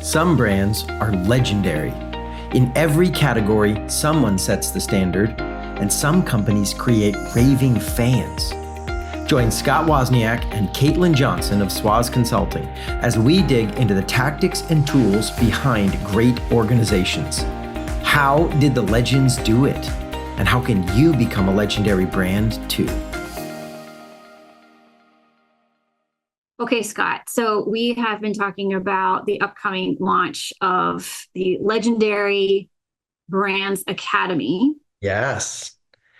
Some brands are legendary. In every category, someone sets the standard, and some companies create raving fans. Join Scott Wozniak and Caitlin Johnson of Swaz Consulting as we dig into the tactics and tools behind great organizations. How did the legends do it? And how can you become a legendary brand too? Okay, Scott. So we have been talking about the upcoming launch of the Legendary Brands Academy. Yes.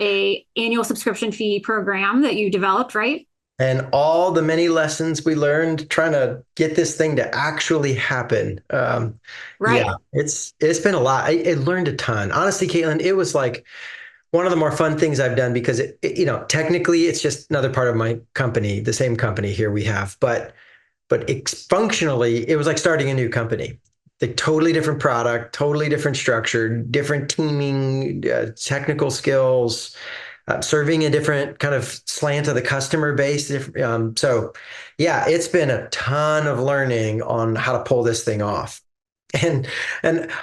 A annual subscription fee program that you developed, right? And all the many lessons we learned trying to get this thing to actually happen. Right. Yeah, it's been a lot. I learned a ton. Honestly, Caitlin, it was like one of the more fun things I've done because technically it's just another part of my company, the same company here we have, but functionally it was like starting a new company. The totally different product, totally different structure, different teaming, technical skills, serving a different kind of slant of the customer base. So yeah, it's been a ton of learning on how to pull this thing off. And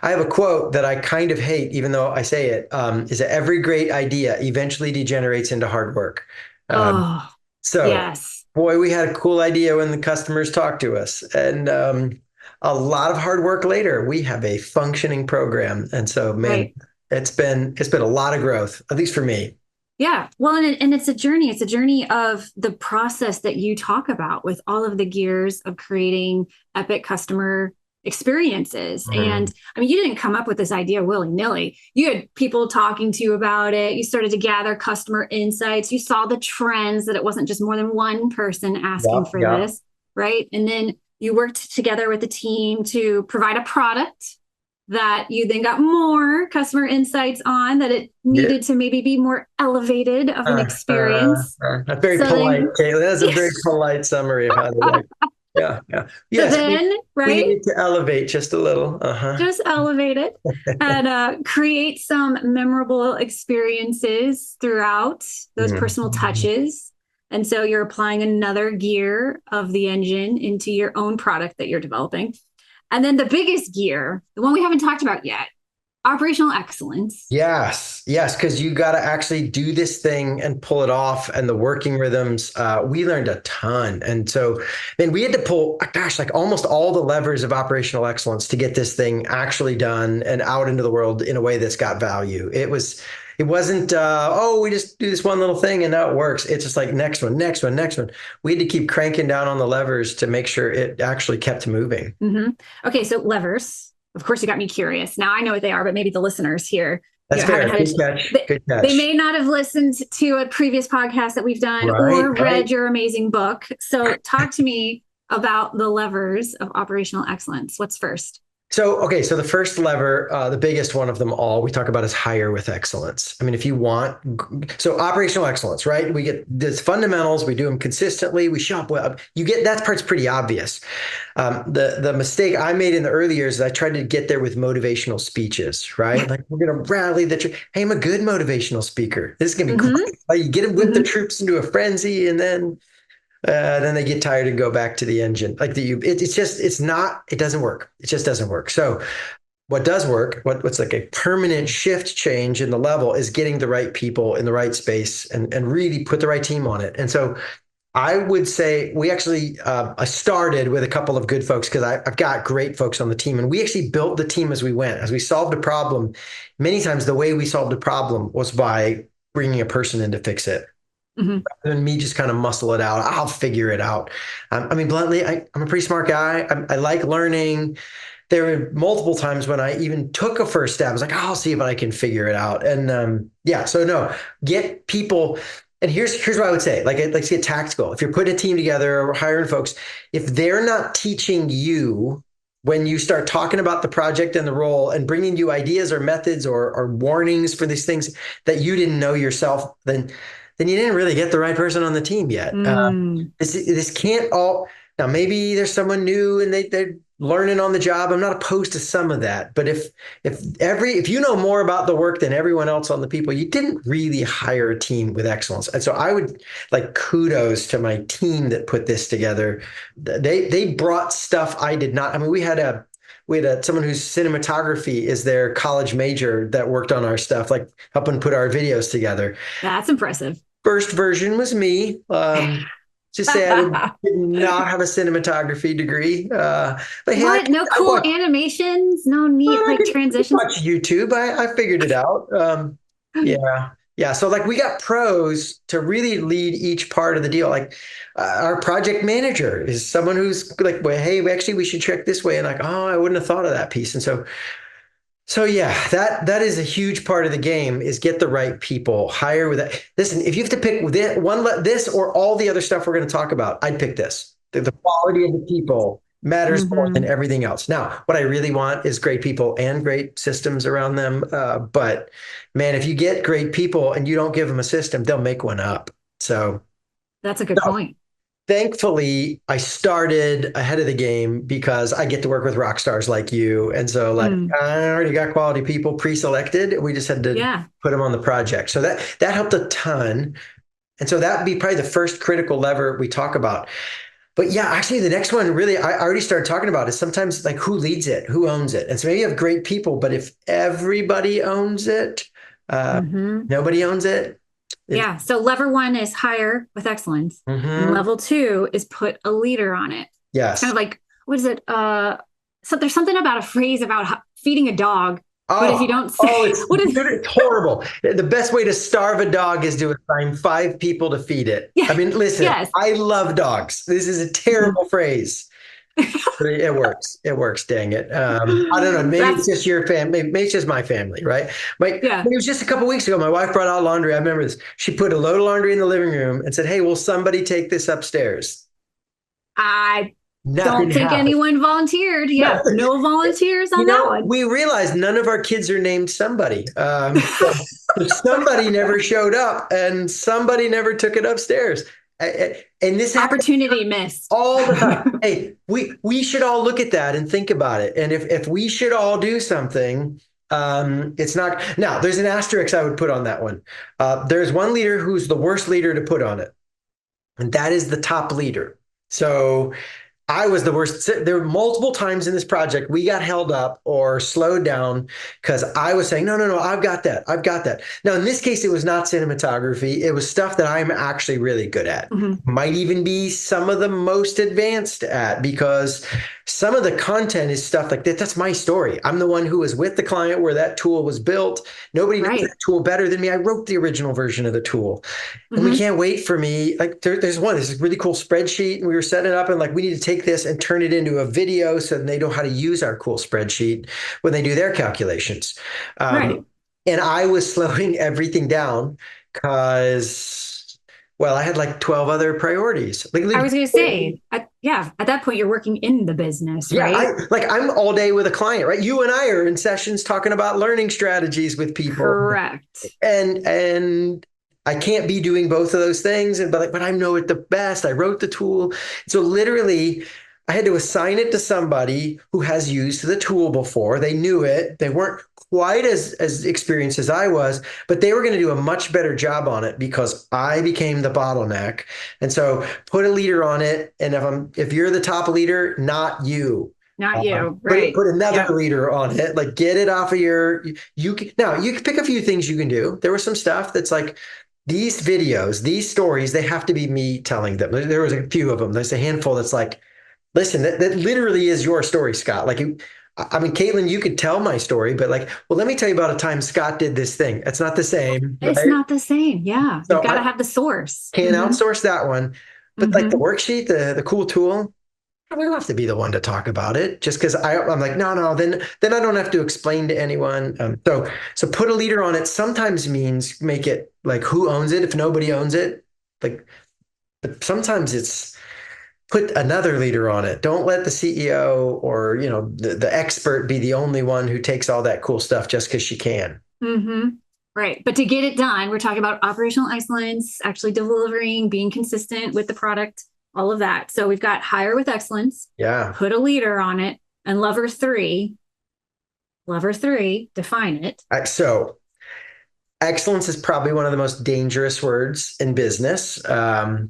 I have a quote that I kind of hate, even though I say it, is that every great idea eventually degenerates into hard work. Oh, So, yes. boy, we had a cool idea when the customers talked to us, and a lot of hard work later, we have a functioning program. And so, man, Right. it's been a lot of growth, at least for me. Yeah. Well, and it's a journey. It's a journey of the process that you talk about with all of the gears of creating epic customer experiences. Mhm. And I mean, you didn't come up with this idea willy-nilly. You had people talking to you about it. You started to gather customer insights. You saw the trends, that it wasn't just more than one person asking Yep, for yep. this, right? And then you worked together with the team to provide a product that you then got more customer insights on, that it Yeah. needed to maybe be more elevated of an experience. That's very So polite, then, Caitlin. That's a very yes. polite summary of how to write. Yeah, yeah. So Yes, then, we right? needed to elevate just a little. Uh-huh. Just elevate it and create some memorable experiences throughout those personal Mhm. touches. And so you're applying another gear of the engine into your own product that you're developing. And then the biggest gear, the one we haven't talked about yet, operational excellence. Yes, yes, because you got to actually do this thing and pull it off, and the working rhythms. We learned a ton, and so then we had to pull, gosh, like almost all the levers of operational excellence to get this thing actually done and out into the world in a way that's got value. It wasn't, oh, we just do this one little thing and now it works. It's just like next one, next one, next one. We had to keep cranking down on the levers to make sure it actually kept moving. Mm-hmm. Okay, so levers. Of course, you got me curious. Now I know what they are, but maybe the listeners here, That's haven't fair. had Good it. catch. Good They catch. may not have listened to a previous podcast that we've done Right, or right. read your amazing book. So talk to me about the levers of operational excellence. What's first? So, okay, so the first lever, the biggest one of them all, we talk about is hire with excellence. I mean, if you want, so operational excellence, right? We get these fundamentals, we do them consistently, we show up well. You get that part's pretty obvious. The mistake I made in the early years is I tried to get there with motivational speeches, right? Like we're gonna rally the troops. Hey, I'm a good motivational speaker. This is gonna be great. Mm-hmm. Like, you get to whip the Mm-hmm. troops into a frenzy, and then they get tired and go back to the engine. Like it doesn't work. It just doesn't work. So what does work, what's like a permanent shift change in the level is getting the right people in the right space and really put the right team on it. And so I would say we actually, I started with a couple of good folks because I've got great folks on the team, and we actually built the team as we went. As we solved a problem, many times the way we solved a problem was by bringing a person in to fix it Mm-hmm. than me just kind of muscle it out. I'll figure it out. I mean, bluntly, I'm a pretty smart guy. I like learning. There were multiple times when I even took a first step. I was like, I'll see if I can figure it out. And yeah, so no, get people. And here's what I would say. Like, let's get tactical. If you're putting a team together or hiring folks, if they're not teaching you when you start talking about the project and the role and bringing you ideas or methods or warnings for these things that you didn't know yourself, then you didn't really get the right person on the team yet. Mm. This can't all. Now, maybe there's someone new and they're learning on the job. I'm not opposed to some of that, but if you know more about the work than everyone else on the people, you didn't really hire a team with excellence. And so I would like kudos to my team that put this together. They brought stuff I did not. I mean, we had we had someone whose cinematography is their college major that worked on our stuff, like helping put our videos together. That's impressive. First version was me. Just say did not have a cinematography degree. But hey, What? No I cool animations? No neat I like could transitions? watch YouTube. I figured it out. Yeah. Yeah. So like we got pros to really lead each part of the deal. Like our project manager is someone who's like, well, hey, we should check this way. And like, oh, I wouldn't have thought of that piece. And so yeah, that is a huge part of the game is get the right people, hire with that. Listen, if you have to pick this or all the other stuff we're going to talk about, I'd pick this. The quality of the people matters more than Hmm. everything else. Now, what I really want is great people and great systems around them. But man, if you get great people and you don't give them a system, they'll make one up. So That's a good point. thankfully, I started ahead of the game because I get to work with rock stars like you. And so, like, Mm. I already got quality people pre-selected. We just had to Yeah. put them on the project. So that helped a ton. And so that would be probably the first critical lever we talk about. But yeah, actually, the next one really I already started talking about is sometimes like who leads it, who owns it. And so maybe you have great people, but if everybody owns it, uh, Hmm. nobody owns it. It Yeah. So lever one is hire with excellence. And mhm. level two is put a leader on it. It's kind Yes. of like, what is it? So there's something about a phrase about feeding a dog, but if you Oh, don't say, oh, it's what is, it's horrible. The best way to starve a dog is to assign 5 people to feed it. yeah, I mean, listen, yes. I love dogs. This is a terrible phrase, but it works. It works. Dang it. I don't know. Maybe it's That's, just your family. Maybe it's just my family, right? Like yeah. it was just a couple weeks ago. My wife brought out laundry. I remember this. She put a load of laundry in the living room and said, "Hey, will somebody take this upstairs?" I Nothing don't think happened. anyone volunteered. Yeah. No volunteers on that one. We realized none of our kids are named somebody. So somebody never showed up and somebody never took it upstairs. And this happens Opportunity missed. all the time. Hey, we should all look at that and think about it. And if we should all do something, it's not now. There's an asterisk I would put on that one. There's one leader who's the worst leader to put on it, and that is the top leader. So I was the worst. There were multiple times in this project we got held up or slowed down because I was saying, no, no, no, I've got that. I've got that. Now, in this case, it was not cinematography. It was stuff that I'm actually really good at. Mhm. Might even be some of the most advanced at because some of the content is stuff like that. That's my story. I'm the one who was with the client where that tool was built. Nobody knows Right. that tool better than me. I wrote the original version of the tool. And we Hmm. can't wait for me. Like there's a really cool spreadsheet, and we were setting it up, and like we need to take this and turn it into a video so they know how to use our cool spreadsheet when they do their calculations. Right. And I was slowing everything down because, well, I had like 12 other priorities. I was going to say, yeah, at that point, you're working in the business, Yeah, right? I'm all day with a client, right? You and I are in sessions talking about learning strategies with people. Correct. And I can't be doing both of those things. And but I know it the best. I wrote the tool. So literally, I had to assign it to somebody who has used the tool before. They knew it. They weren't quite as experienced as I was, but they were going to do a much better job on it because I became the bottleneck. And so put a leader on it. And if you're the top leader, not you. Not you. Put Right. put another Yep. leader on it. Like get it off of now you can pick a few things you can do. There was some stuff that's like these videos, these stories, they have to be me telling them. There was a few of them. There's a handful that's like, listen, that literally is your story, Scott. Like I mean, Caitlin, you could tell my story, but like, well, let me tell you about a time Scott did this thing. It's not the same, It's right? not the same. Yeah. You've So got to I have the source. can't Hmm. outsource that one. But like the Hmm. worksheet, the cool tool, we don't have to be the one to talk about it just because I'm like, no, no, then I don't have to explain to anyone. So put a leader on it sometimes means make it like who owns it if nobody owns it. Like, but sometimes it's put another leader on it. Don't let the CEO or the expert be the only one who takes all that cool stuff just because she can. Hmm. Right. But to get it done, we're talking about operational excellence, actually delivering, being consistent with the product, all of that. So we've got hire with excellence, Yeah. put a leader on it, and lever three, define it. So Excellence is probably one of the most dangerous words in business.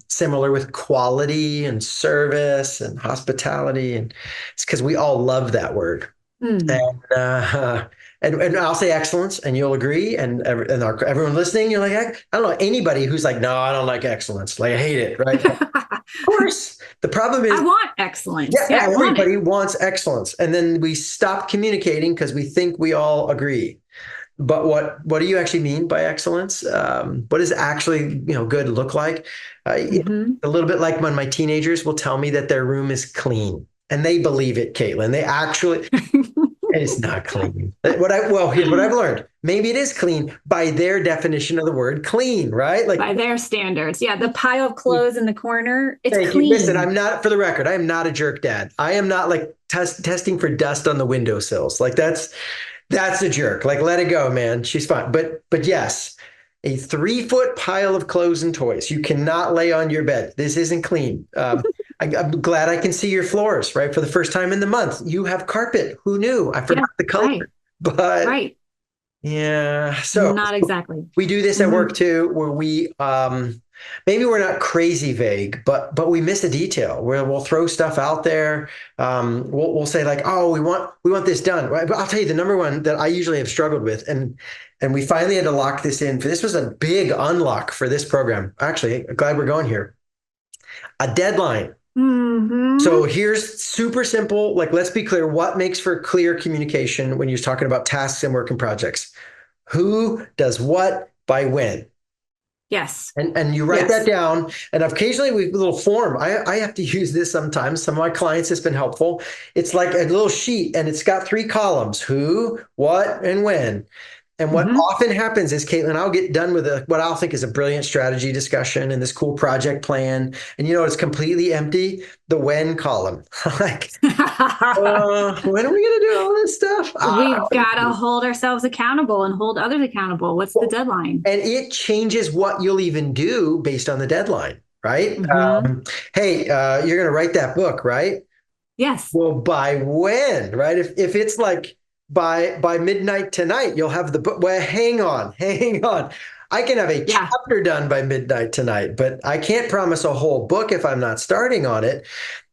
Similar with quality and service and hospitality, and it's because we all love that word. Mm. And I'll say excellence, and you'll agree, and everyone listening, you're like, I don't know anybody who's like, no, I don't like excellence, like I hate it, right? Of course, the problem I is, want excellence. yeah, Yeah, I want it. everybody wants excellence, and then we stop communicating because we think we all agree. But what do you actually mean by excellence? What does actually good look like? Hmm. A little bit like when my teenagers will tell me that their room is clean, and they believe it, Caitlin. They actually it's not clean. Here's what I've learned. Maybe it is clean by their definition of the word clean, right? Like, By their standards. Yeah, the pile of clothes in the corner, it's thank you. Listen, clean. I'm not, for the record, I am not a jerk dad. I am not like testing for dust on the windowsills. Like that's a jerk. Like, let it go, man. She's fine. But yes, a 3 foot pile of clothes and toys. You cannot lay on your bed. This isn't clean. I'm glad I can see your floors, right? For the first time in the month, you have carpet. Who knew? I Yeah, forgot the color. right, But right. yeah, so Not exactly. we do this at Hmm. work too, where we maybe we're not crazy vague, but we miss a detail where we'll throw stuff out there. We'll say like, oh, we want this done. Right? But I'll tell you the number one that I usually have struggled with, and we finally had to lock this in. This was a big unlock for this program. Actually, glad we're going here. A deadline. Hmm. So here's super simple. Like, let's be clear. What makes for clear communication when you're talking about tasks and work and projects? Who does what by when? Yes. And you write that Yes. down. And occasionally we a little form. I have to use this sometimes. Some of my clients it's been helpful. It's like a little sheet and it's got 3 columns: who, what, and when. And what Hmm. often happens is, Caitlin, I'll get done with what I'll think is a brilliant strategy discussion and this cool project plan. And it's completely empty, the when column. Like, when are we going to do all this stuff? We've got to hold ourselves accountable and hold others accountable. What's the deadline? And it changes what you'll even do based on the deadline, right? Hmm. Hey, you're going to write that book, right? Yes. Well, by when, right? If it's like by midnight tonight, you'll have the book. Well, hang on, hang on. I can have a Yeah. chapter done by midnight tonight, but I can't promise a whole book if I'm not starting on it.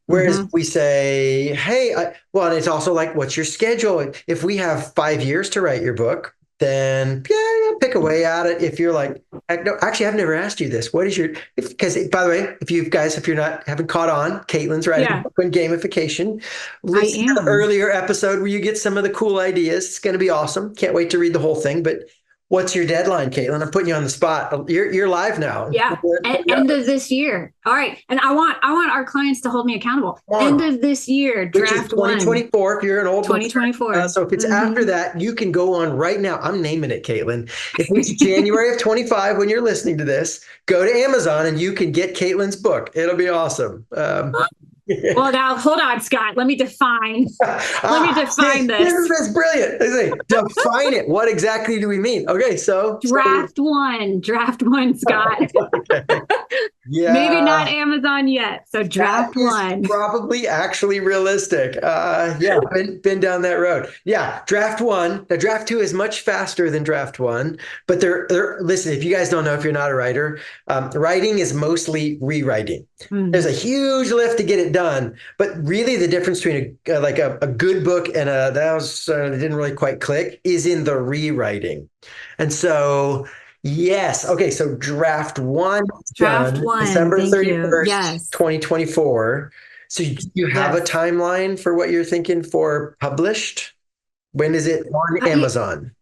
Whereas Hmm. we say, hey, well, and it's also like, what's your schedule? If we have 5 years to write your book, then yeah, pick away at it. If you're like, heck, no, actually, I've never asked you this. What is your, because by the way, if you're not, haven't caught on, Caitlin's writing a Yeah, book on gamification. I Listen to the am. earlier episode where you get some of the cool ideas. It's going to be awesome. Can't wait to read the whole thing. But what's your deadline, Caitlin? I'm putting you on the spot. You're live now. Yeah. End of this year. All right. And I want our clients to hold me accountable. Come End on. of this year, Which is draft one, 2024 if you're an old book. 2024. So if it's after Hmm. that, you can go on right now. I'm naming it, Caitlin. If it's January of 25 when you're listening to this, go to Amazon and you can get Caitlin's book. It'll be awesome. Well, now hold on, Scott. Let me define. Let me See, define this this. is brilliant. Define it. What exactly do we mean? Okay, Draft one, Scott. okay. Maybe not Yeah. Amazon yet. So That draft is one. probably actually realistic. Yeah, been down that road. Yeah, draft one. Now, draft two is much faster than draft one, but listen, if you guys don't know, if you're not a writer, writing is mostly rewriting. There's Mm. a huge lift to get it done, but really the difference between a good book and that didn't really quite click is in the rewriting. And so, yes. Okay. So draft one is Draft done one. December Thank you. 31st, Yes. 2024. So you have a Yes. timeline for what you're thinking for published? When is it on Yeah, Amazon?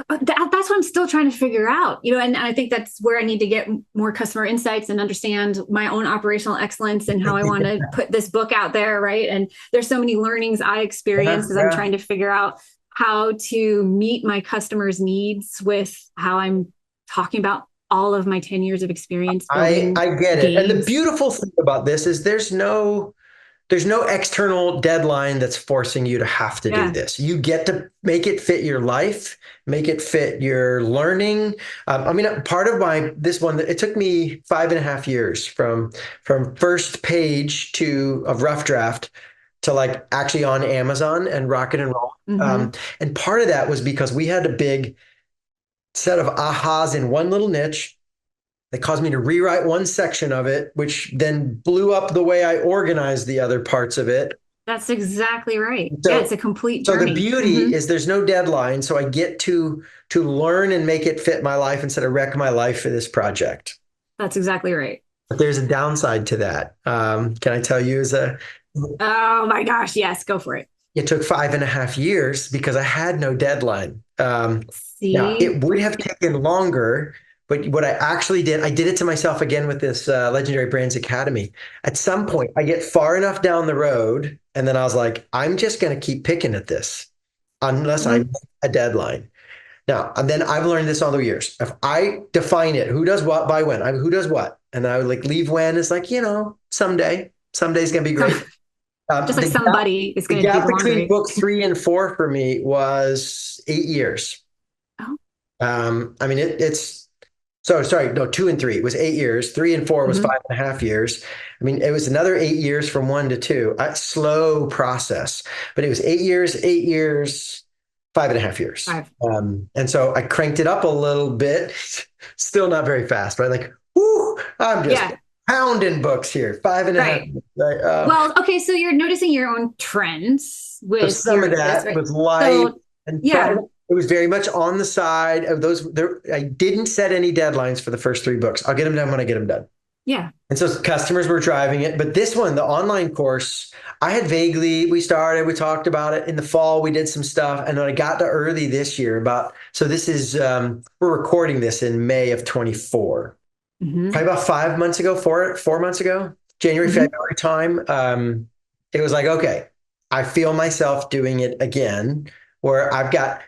that's what I'm still trying to figure out, and I think that's where I need to get more customer insights and understand my own operational excellence and how I want to put this book out there, right? And there's so many learnings I Yeah, experienced as I'm yeah. trying to figure out how to meet my customers' needs with how I'm talking about all of my 10 years of experience building I get it. And the games. beautiful thing about this is there's no external deadline that's forcing you to have to do Yeah. this. You get to make it fit your life, make it fit your learning. I mean, part of this one, it took me 5.5 years from first page of rough draft to like actually on Amazon and rocket and roll. Hmm. And part of that was because we had a big set of ahas in one little niche. That caused me to rewrite one section of it, which then blew up the way I organized the other parts of it. That's exactly right. Yeah, So, it's a complete so the journey. beauty is there's no deadline, so I get to learn and make it fit my life instead of wreck my life for this project. That's exactly right. But there's a downside to that. Can I tell you? Oh my gosh, yes, go for it. It took 5.5 years because I had no deadline. Now See? it would have taken longer, but what I actually did, I did it to myself again with this Legendary Brands Academy. At some point, I get far enough down the road, and then I was like, I'm just going to keep picking at this unless I Mhm. make a deadline. Now, and then I've learned this all the years. If I define it, who does what by when, who does what, and I would like leave when is like, someday's going to be So, great. just like somebody is The going to do gap the between laundry. book 3 and 4 for me was 8 years. Oh, I mean, it's so sorry, no, 2 and 3 was 8 years. 3 and 4 was mhm. 5.5 years. I mean, it was another 8 years from 1 to 2. Slow process, but it was 8 years, 8 years, 5.5 years. Five. And so I cranked it up a little bit. Still not very fast, but I'm like, whoo, I'm just Yeah, pounding books here. Five and a half. right. Right? Well, okay, so you're noticing your own trends So with some of this, that right? was light So, and yeah, it was very much on the side of those. There, I didn't set any deadlines for the first 3 books. I'll get them done when I get them done. yeah. And so customers were driving it. But this one, the online course, I had we talked about it in the fall. We did some stuff. And when I got to early this year, so this is, we're recording this in May of 24. Hmm. Probably about 5 months ago, 4 months ago, January, Hmm. February time. It was like, okay, I feel myself doing it again where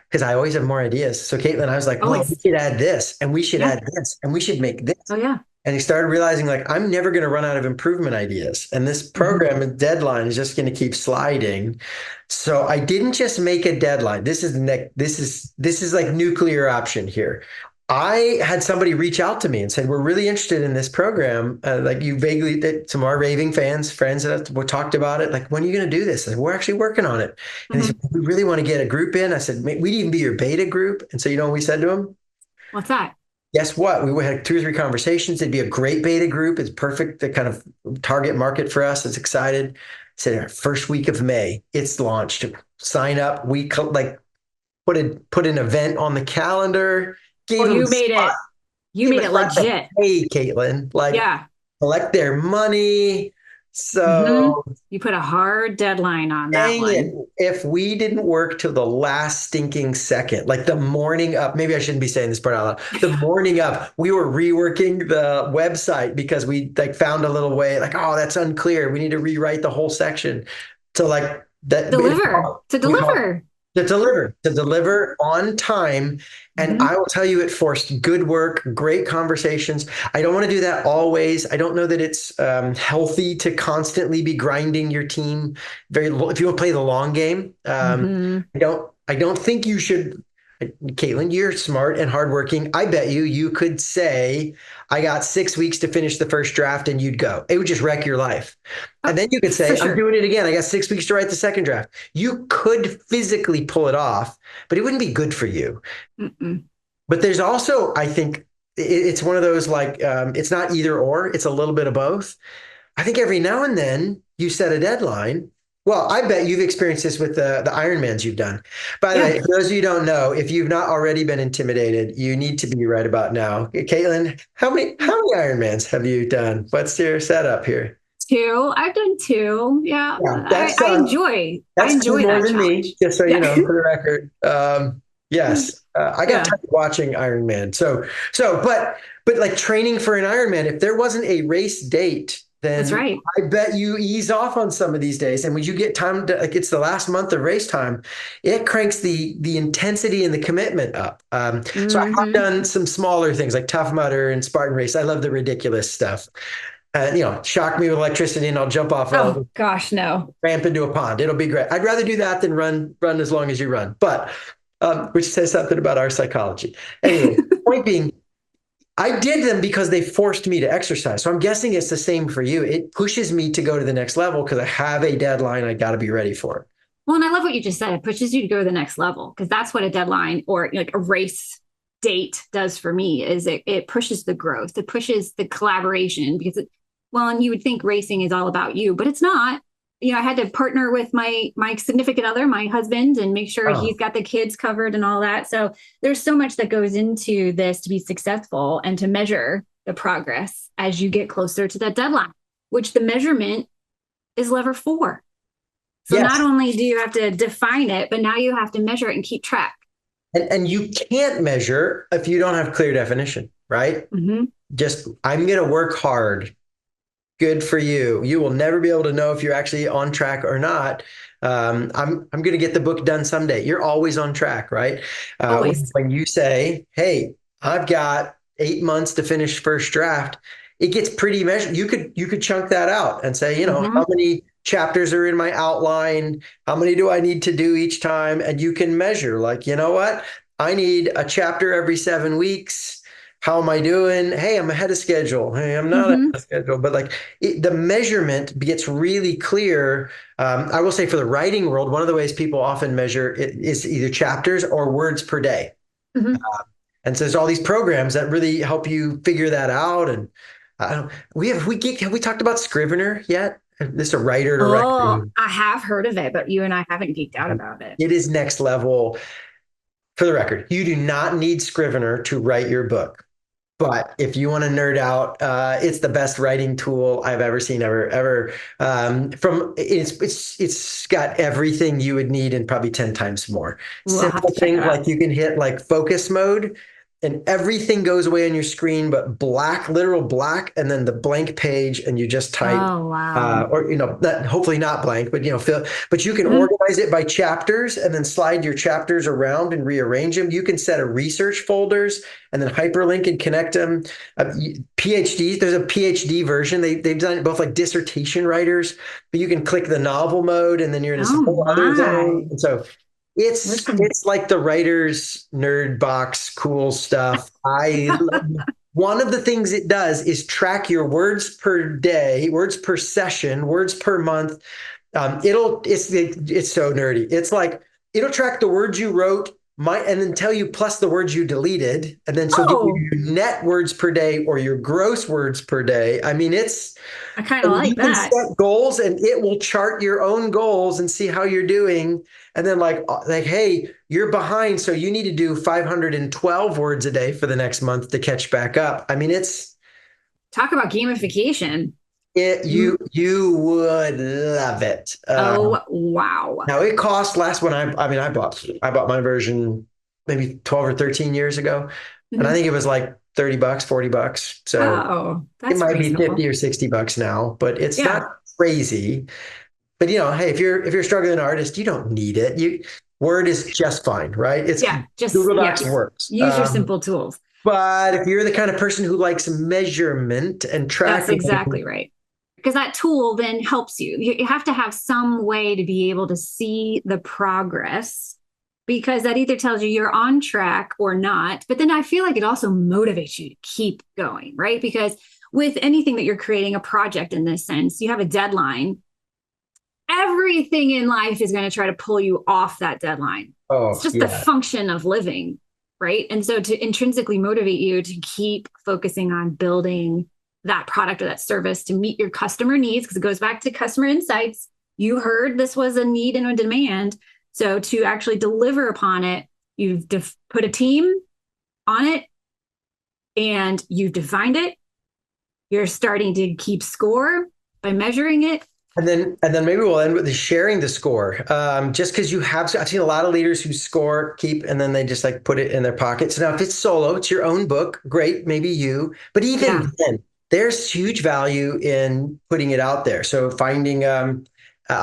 because I always have more ideas. So Caitlin, I was like, well, we Always. should add this and we should Yeah. add this and we should make this. Oh, yeah. And he started realizing like, I'm never going to run out of improvement ideas. And this Hmm. program and deadline is just going to keep sliding. So I didn't just make a deadline. This is like nuclear option here. I had somebody reach out to me and said, we're really interested in this program. Like some of our raving friends that we talked about it. Like, when are you going to do this? I said, we're actually working on it. And they said, Hmm. we really want to get a group in. I said, we'd even be your beta group. And so, you know what we said to them? What's that? Guess what? We had 2 or 3 conversations. It'd be a great beta group. It's perfect, the kind of target market for us. It's excited. Said our first week of May, it's launched. Sign up. Like put an event on the calendar. Oh, Gave them you made it. You gave made them a it spot to legit. pay, Caitlin. Like Yeah. collect their money. Hmm. So You put a hard deadline on that dang it. one. If we didn't work till the last stinking second, like the morning up, maybe I shouldn't be saying this part out loud. The morning up, we were reworking the website because we like found a little way, like, oh, that's unclear. We need to rewrite the whole section. So like that Deliver to we call deliver. to deliver on time. And Hmm. I will tell you, it forced good work, great conversations. I don't want to do that always. I don't know that it's healthy to constantly be grinding your team. If you want to play the long game, Hmm. I don't think you should. Caitlin, you're smart and hardworking. I bet you could say, I got 6 weeks to finish the first draft, and you'd go. It would just wreck your life. Oh, And then you could for say, I'm sure. doing it again. I got 6 weeks to write the second draft. You could physically pull it off, but it wouldn't be good for you. Mm-mm. But there's also, I think, it's one of those like, it's not either or, it's a little bit of both. I think every now and then you set a deadline. Well, I bet you've experienced this with the Ironmans you've done. By the Yeah. way, for those of you who don't know, if you've not already been intimidated, you need to be right about now. Caitlin, how many Ironmans have you done? What's your setup here? Two. I've done two. Yeah. Yeah, I that's two enjoy more that than me, challenge. just so you Yeah. know, for the record. Yes, I got Yeah. tired of watching Iron Man. But like training for an Iron Man, if there wasn't a race date, That's then right. I bet you ease off on some of these days. And when you get time to, like, it's the last month of race time, it cranks the intensity and the commitment up. So I have Hmm. done some smaller things like Tough Mudder and Spartan Race. I love the ridiculous stuff. Shock me with electricity and I'll jump off Oh a gosh, no. ramp into a pond. It'll be great. I'd rather do that than run as long as you run, but which says something about our psychology. Anyway, point being, I did them because they forced me to exercise. So I'm guessing it's the same for you. It pushes me to go to the next level because I have a deadline I got to be ready for. Well, and I love what you just said. It pushes you to go to the next level because that's what a deadline or like a race date does for me is it pushes the growth, it pushes the collaboration because well, and you would think racing is all about you, but it's not. I had to partner with my significant other, my husband, and make sure Oh, he's got the kids covered and all that. So there's so much that goes into this to be successful and to measure the progress as you get closer to that deadline, which the measurement is lever 4. So not yes. only do you have to define it, but now you have to measure it and keep track. And you can't measure if you don't have clear definition, right? Mm-hmm. Just, I'm going to work hard. Good for you. You will never be able to know if you're actually on track or not. I'm going to get the book done someday. You're always on track, right? Always. When you say, "Hey, I've got 8 months to finish first draft," it gets pretty measured. You could chunk that out and say, Mm-hmm. how many chapters are in my outline? How many do I need to do each time? And you can measure, like, you know what? I need a chapter every 7 weeks. How am I doing? Hey, I'm ahead of schedule. Hey, I'm not ahead Mm-hmm. of schedule. But like the measurement gets really clear. I will say for the writing world, one of the ways people often measure it is either chapters or words per day. Mm-hmm. And so there's all these programs that really help you figure that out. And I don't, have we talked about Scrivener yet? This is a writer to Oh, writer. I have heard of it, but you and I haven't geeked out about it. It is next level. For the record, you do not need Scrivener to write your book. But if you want to nerd out, it's the best writing tool I've ever seen, ever. From it's got everything you would need and probably 10 times more. We'll have Simple to check it things out. like you can hit like focus mode, and everything goes away on your screen, but black, literal black, and then the blank page, and you just type. Oh, wow. Or hopefully not blank, but fill. But you can Mm-hmm. organize it by chapters, and then slide your chapters around and rearrange them. You can set a research folders and then hyperlink and connect them. PhDs, there's a PhD version. They've done it both like dissertation writers, but you can click the novel mode, and then you're in this Oh, whole other zone. my. And so it's Listen. it's like the writer's nerd box, cool stuff. One of the things it does is track your words per day, words per session, words per month. It's so nerdy. It's like it'll track the words you wrote, and then tell you plus the words you deleted, and then so give you Oh, your net words per day or your gross words per day. I mean, I kind of and you like can that. set goals, and it will chart your own goals and see how you're doing. And then hey, you're behind, so you need to do 512 words a day for the next month to catch back up. I mean, Talk about gamification. you would love it. Oh, wow. Now it cost last when I bought my version maybe 12 or 13 years ago, and I Mhm. think it was like $30, $40. So Oh, it that's might be reasonable. 50 or $60 now, but it's not Yeah. crazy. But hey, if you're a struggling artist, you don't need it. Word is just fine, right? It's Yeah. Just, Google Docs yes. works. Use your simple tools. But if you're the kind of person who likes measurement and That's tracking, exactly right. Because that tool then helps you. You have to have some way to be able to see the progress because that either tells you you're on track or not. But then I feel like it also motivates you to keep going, right? Because with anything that you're creating, a project in this sense, you have a deadline. Everything in life is going to try to pull you off that deadline. It's oh just the yeah. function of living, right? And so to intrinsically motivate you to keep focusing on building that product or that service to meet your customer needs, because it goes back to customer insights. You heard this was a need and a demand. So to actually deliver upon it, you've put a team on it and you've defined it. You're starting to keep score by measuring it. And then maybe we'll end with the sharing the score. Just because I've seen a lot of leaders who score, keep, and then they just like put it in their pockets. Now, if it's solo, it's your own book, great, maybe you. But Yeah. even then, there's huge value in putting it out there. So finding a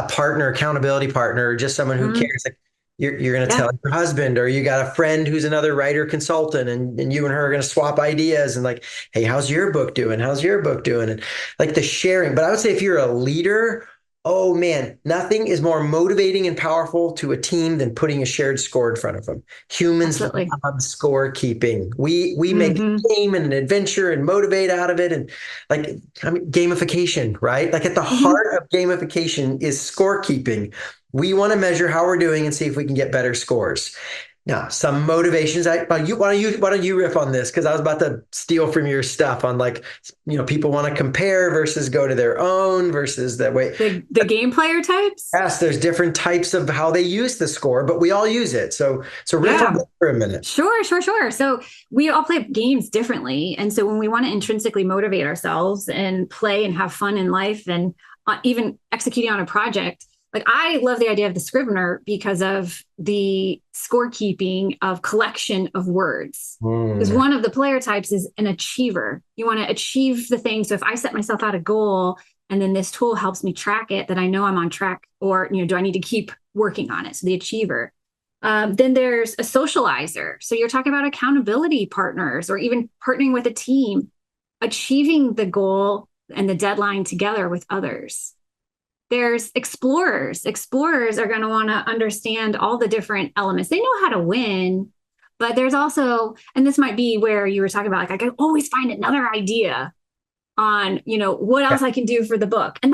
partner, accountability partner, or just someone who Mm-hmm. cares. Like you're going to Yeah. tell your husband, or you got a friend who's another writer consultant, and you and her are going to swap ideas and like, hey, how's your book doing? How's your book doing? And like the sharing. But I would say if you're a leader, oh man, nothing is more motivating and powerful to a team than putting a shared score in front of them. Humans Absolutely. love scorekeeping. We make Mm-hmm. a game and an adventure and motivate out of it. And like gamification, right? Like at the Mm-hmm. heart of gamification is scorekeeping. We want to measure how we're doing and see if we can get better scores. Now, some motivations. Why don't you riff on this? Because I was about to steal from your stuff on like, people want to compare versus go to their own versus that way. The game player types. Yes, there's different types of how they use the score, but we all use it. So riff on Yeah. that for a minute. Sure. So we all play games differently. And so when we want to intrinsically motivate ourselves and play and have fun in life and even executing on a project, like I love the idea of the Scrivener because of the scorekeeping of collection of words. Because Mm. one of the player types is an achiever. You want to achieve the thing. So if I set myself out a goal and then this tool helps me track it, that I know I'm on track, or do I need to keep working on it? So the achiever. Then there's a socializer. So you're talking about accountability partners or even partnering with a team, achieving the goal and the deadline together with others. There's explorers. Explorers are going to want to understand all the different elements. They know how to win, but there's also, and this might be where you were talking about, like, I can always find another idea on, what else I can do for the book. And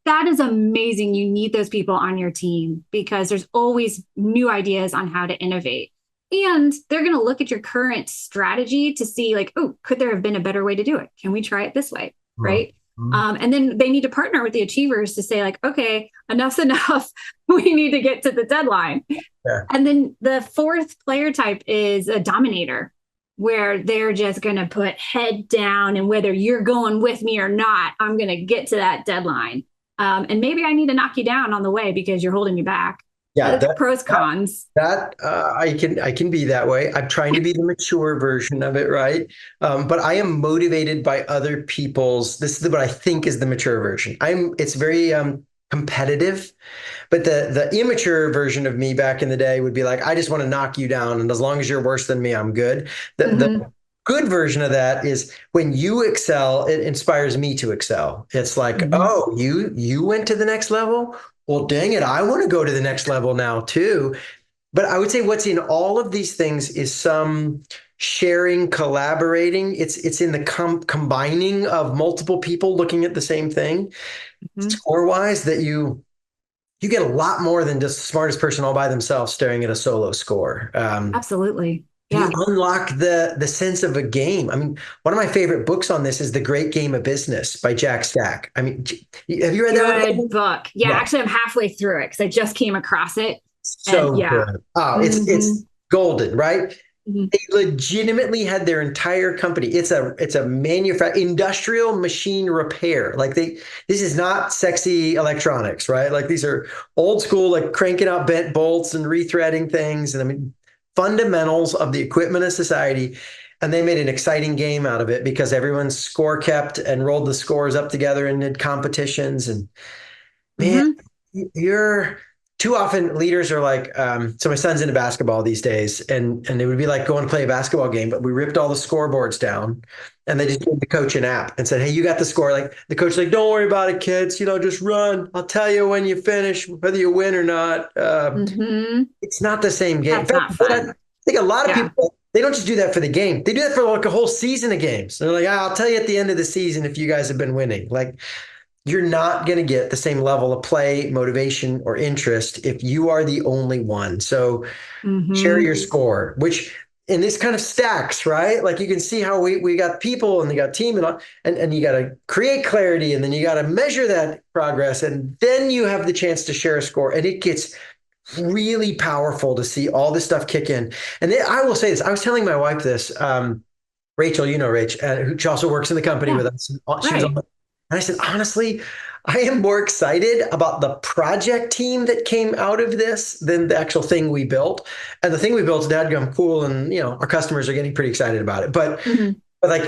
that is amazing. You need those people on your team because there's always new ideas on how to innovate. And they're going to look at your current strategy to see like, oh, could there have been a better way to do it? Can we try it this way? Right. And then they need to partner with the achievers to say like, okay, enough's enough. We need to get to the deadline. Yeah. And then the fourth player type is a dominator, where they're just going to put head down and whether you're going with me or not, I'm going to get to that deadline. And maybe I need to knock you down on the way because you're holding me back. Yeah, The pros, cons. I can be that way. I'm trying to be the mature version of it, right? But I am motivated by other people's. This is what I think is the mature version. It's very competitive, but the immature version of me back in the day would be like, I just want to knock you down, and as long as you're worse than me, I'm good. The good version of that is when you excel, it inspires me to excel. It's like, oh, you went to the next level. Well, dang it, I want to go to the next level now too. But I would say what's in all of these things is some sharing, collaborating. It's in the combining of multiple people looking at the same thing, score wise, that you get a lot more than just the smartest person all by themselves staring at a solo score. Absolutely. You Yeah. unlock the sense of a game. I mean, one of my favorite books on this is The Great Game of Business by Jack Stack. I mean, have you read that one? Good book. Yeah, actually, I'm halfway through it because I just came across it. And So yeah. good. Oh, it's golden, right? Mhm. They legitimately had their entire company. It's a industrial machine repair. Like this is not sexy electronics, right? Like these are old school, like cranking out bent bolts and rethreading things. And I mean, fundamentals of the equipment of society. And they made an exciting game out of it because everyone's score kept and rolled the scores up together and did competitions. And man, Mhm. you're too often leaders are like, so my son's into basketball these days, and it would be like going to play a basketball game, but we ripped all the scoreboards down and they just gave the coach an app and said, hey, you got the score. Like the coach, like, don't worry about it, kids. Just run. I'll tell you when you finish, whether you win or not. It's not the same game. In That's not fact, I fun. think a lot of Yeah. people, they don't just do that for the game. They do that for like a whole season of games. They're like, I'll tell you at the end of the season if you guys have been winning. Like, you're not going to get the same level of play, motivation, or interest if you are the only one. So share your score, which and this kind of stacks, right? Like you can see how we got people and they got team and you got to create clarity and then you got to measure that progress and then you have the chance to share a score and it gets really powerful to see all this stuff kick in. And then, I will say this: I was telling my wife this. Rachel, Rach, who she also works in the company Yeah. with us. She was Right. on, and I said, honestly, I am more excited about the project team that came out of this than the actual thing we built. And the thing we built is dadgum cool, and our customers are getting pretty excited about it. But like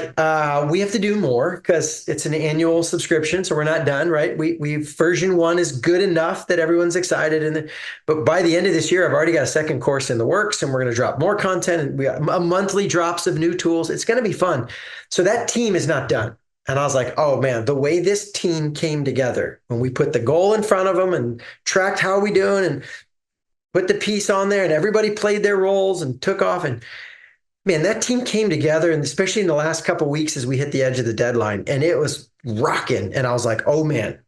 we have to do more because it's an annual subscription, so we're not done, right? We version 1 is good enough that everyone's excited, but by the end of this year, I've already got a second course in the works, and we're going to drop more content, and we got a monthly drops of new tools. It's going to be fun. So that team is not done. And I was like, oh man, the way this team came together when we put the goal in front of them and tracked how we doing and put the piece on there and everybody played their roles and took off. And man, that team came together, and especially in the last couple of weeks as we hit the edge of the deadline, and it was rocking. And I was like, oh man,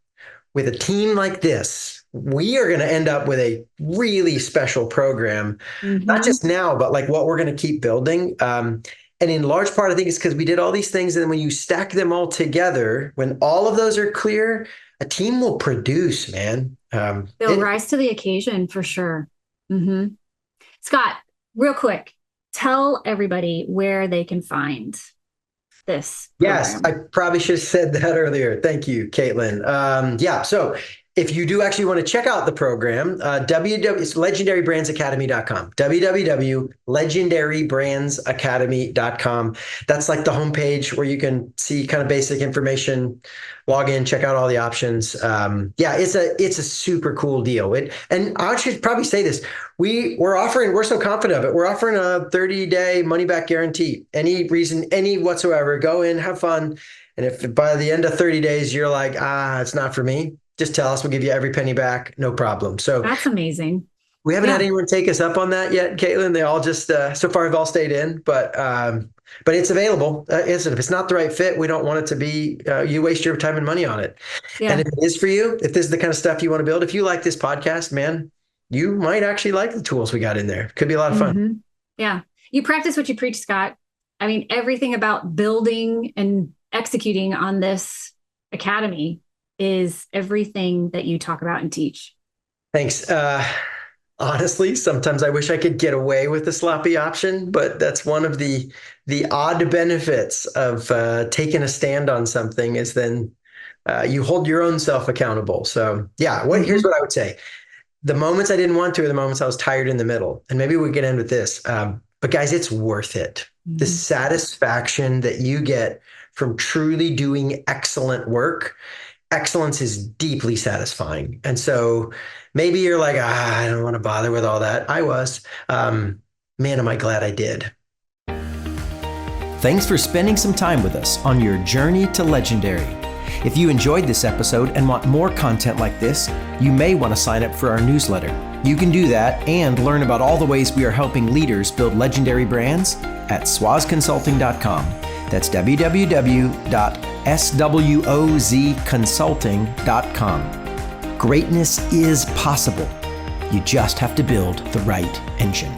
with a team like this, we are going to end up with a really special program, not Mm-hmm. just now, but like what we're going to keep building. And in large part, I think it's because we did all these things. And then when you stack them all together, when all of those are clear, a team will produce, man. They'll rise to the occasion for sure. Mm-hmm. Scott, real quick, tell everybody where they can find this Yes, I program. probably should have said that earlier. Thank you, Caitlin. Yeah, so if you do actually want to check out the program, it's legendarybrandsacademy.com, www.legendarybrandsacademy.com. That's like the homepage where you can see kind of basic information, log in, check out all the options. Yeah, it's a super cool deal. And I should probably say this. We're so confident of it. We're offering a 30-day money back guarantee. Any reason, any whatsoever, go in, have fun. And if by the end of 30 days you're like, it's not for me, just tell us. We'll give you every penny back, no problem. So That's amazing. we haven't had Yeah. anyone take us up on that yet, Caitlin. They all just so far have all stayed in, but it's available. If it's not the right fit, we don't want it to be. You waste your time and money on it. And Yeah. if it is for you, if this is the kind of stuff you want to build, if you like this podcast, man, you might actually like the tools we got in there. Could be a lot of fun. Mm-hmm. Yeah. You practice what you preach, Scott. I mean, everything about building and executing on this academy is everything that you talk about and teach. Thanks. Honestly, sometimes I wish I could get away with the sloppy option, but that's one of the odd benefits of taking a stand on something is then you hold your own self accountable. So yeah, here's Mm-hmm. what I would say. The moments I didn't want to are the moments I was tired in the middle. And maybe we can end with this. But guys, it's worth it. The Mm-hmm. satisfaction that you get from truly doing excellent work, excellence is deeply satisfying. And so maybe you're like, I don't want to bother with all that. I was. Man, am I glad I did. Thanks for spending some time with us on your journey to legendary. If you enjoyed this episode and want more content like this, you may want to sign up for our newsletter. You can do that and learn about all the ways we are helping leaders build legendary brands at swazconsulting.com. That's www.swozconsulting.com. Greatness is possible. You just have to build the right engine.